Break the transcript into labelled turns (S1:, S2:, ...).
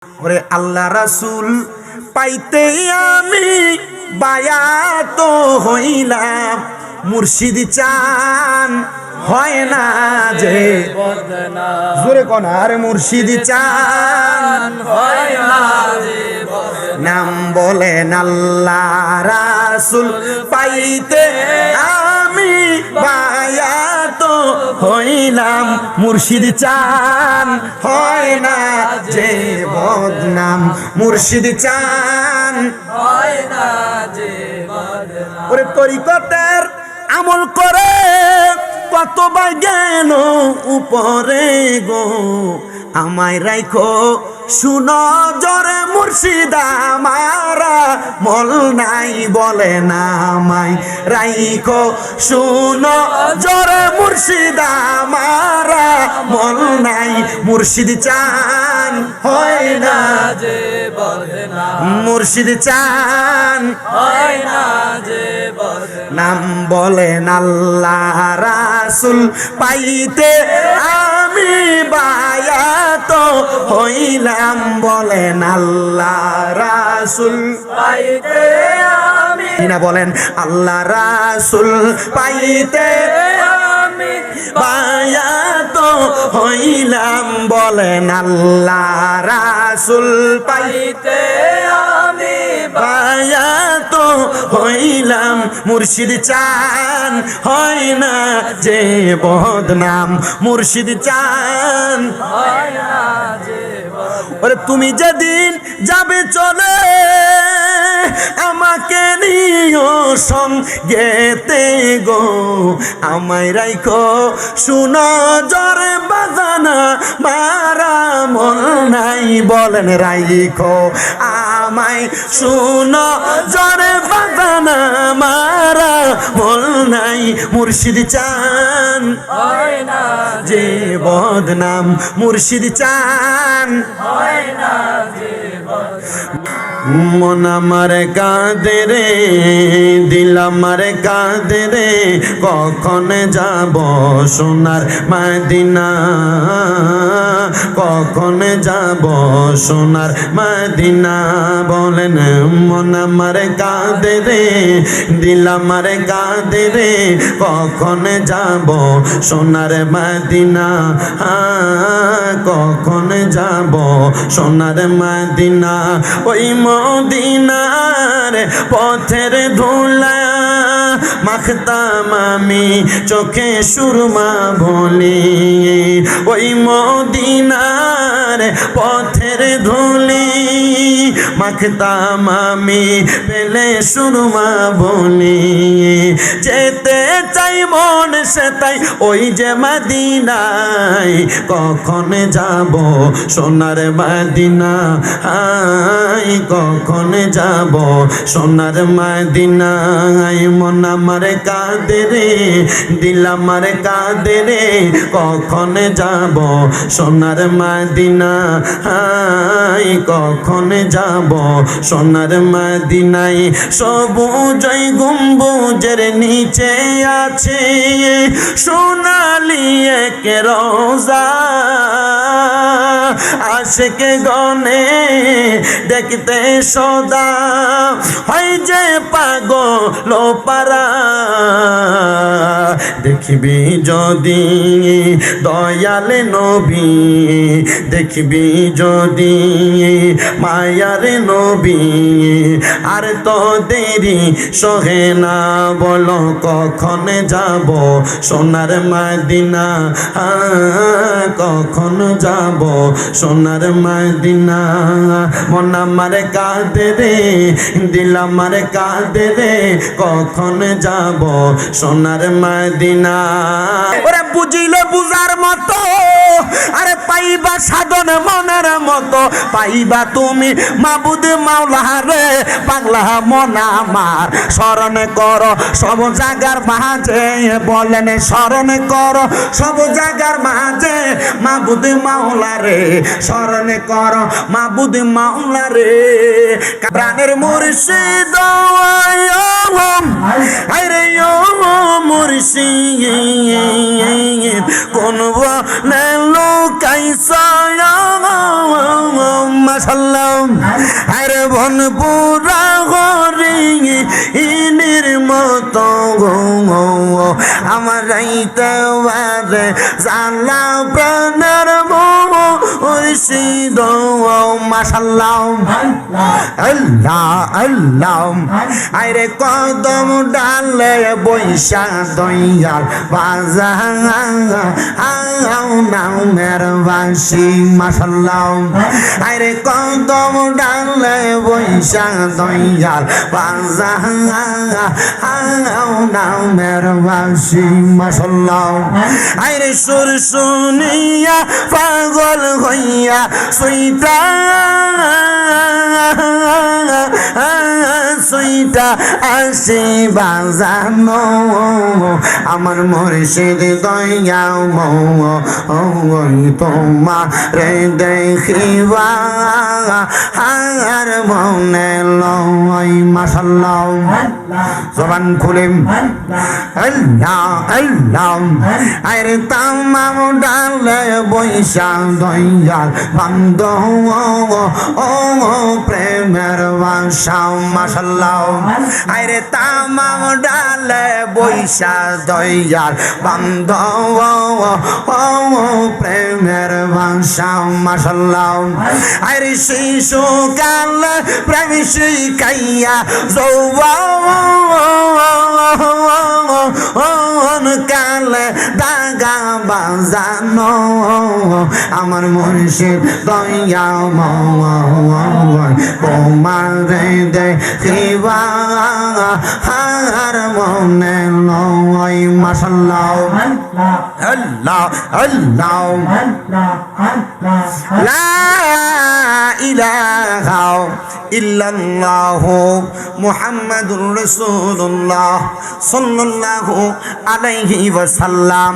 S1: ওরে আল্লাহ রাসূল পাইতে আমি বায়াত হইলাম, মুর্শিদ চান হয় না যে বদনাম, জোরে কোন আর মুর্শিদ চান হয় না যে বদনাম। নাম বলেন আল্লাহ রাসূল পাইতে আমি বায়াত হইলাম, মুর্শিদ চান হয় না যে বদনাম, মুর্শিদ চান হয় না যে বদনাম। ওরে তরিকতের আমল করে কত জ্ঞান উপরে গো, আমায় রাইখো শুনো জরে মুর্শিদ আমারা মল নাই বলে না, আমায় রাইখো শুনো জরে মুর্শিদ আমারা মল নাই, মুর্শিদ চান হয় না যে বদনাম, মুর্শিদ চান হয় না যে বদনাম। নাম বলেন আল্লাহ রাসূল পাইতে আমি বায়াত হইলাম, বলেন আল্লাহ রাসূল পাইতে আমি না, বলেন আল্লাহ রাসূল পাইতে আমি বায়াত হইলাম, বলেন আল্লাহ রাসূল পাইতে আমি বায়াত হইলাম, মুর্শিদ চান হয় না যে বদনাম, মুর্শিদ চান হয় না যে বদনাম। ওরে তুমি যেদিন যাবে চলে আমাকে নিও সঙ্গেতে গো, আমায় রাইখো শুনো জরে বাজানা মারা মন নাই, বলেন রাইখো আমায় শুনো জরে বাজানা মারা মন নাই, মুর্শিদ চান হয় না যে বদনাম, মুর্শিদ চান হয় না যে বদনাম। মন আমার কাঁদে রে, দিল আমার কাঁদে রে, কখন যাব সোনার মদিনা, কখন যাব সোনার মদিনা, বলেন মন আমার কাঁদে রে, দিল আমার কাঁদে রে, কখন যাব সোনার মদিনা, কখন যাব সোনার মদিনা। ওই মদিনার পথের ধুলা মাখতাম আমি চোখে সুরমা বলি, ওই মদিনার পথের ধুলি মাখতাম আমি পেলে সুরমা বলি, যেতে চাই মন সে তাই ওই যে মদিনায়, কখন যাব সোনার মদিনা, কখন যাব সোনার মদিনায়। মন আমার কাঁদে রে, দিল আমার কাঁদে রে, কখন যাব সোনার মদিনা, কখন যাব সোনার মদিনায়। সবুজ গম্বুজের নিচে আছে সোনালি এক রোজা, আশিকে গনে দেখতে সদা হয় যে পাগল পারা, দেখবি যদি দয়াল নবী, দেখবি যদি মায়ার নবী, আর তো দেরি সহে না, বলো কখন যাব সোনার মদিনা, কখন যাব সোনার মদিনা। মন আমার কাঁদে রে, দিল আমার কাঁদে রে, কখন যাব সোনার মদিনা। ওরে বুঝিলে বুঝার মতো, আরে পাইবা সাধন মনের মতো, পাইবা তুমি মাবুদ মাওলা রে, পাগলা মন আমার স্মরণ করো সব জায়গার মাঝে, বলেন স্মরণ করো সব জায়গার মাঝে, মাবুদ মাওলা রে স্মরণ করো মাবুদ মাওলা রে, প্রাণের মুর্শিদ আরে ও মুর্শিদ কোন বলে লোকাইসা মাশাআল্লাহ আরে বন পুরা গরি ইনির মতো আমার রাইতে বারে জানলা প্রাণের মুর্শিদ মাশাআল্লাহ আল্লাহ আল্লাহ আরে কদম ডালে বৈশা দয়াল বাজা নামের বাঁশি মাশাআল্লাহ আরে কদম ডালে বৈশা দয়াল বাজা নামের বাঁশি মাশাআল্লাহ আরে সুর শুনিয়া পাগল হইয়া সুইটা সুইটা আসি বাজানো আমার মুর্শিদ দয়া তোমার রে দেখিবা আর মনে লয় মাশাআল্লাহ জবান খুলিম আল্লাহ আল্লাহ আরে তামাম ডালে বৈশা দয়াল বান্দ ও প্রেমের বাসা মাশাআল্লাহ আরে তামাম ডালে বৈশা দয়াল বান্দ ও প্রেমের বাসা মাশাআল্লাহ আরে শিশু কাল প্রেম শিখাইয়া যৌবন কালে দাগা বাজানো আমার মুর্শিদ দয়া তোমার দেখিবা আর মনে লয় মাশাআল্লাহ আল্লাহ আল্লাহ লা ইলাহা ইল্লাল্লাহ মুহাম্মাদুর রাসূলুল্লাহ সাল্লাল্লাহু আলাইহি ওয়াসাল্লাম।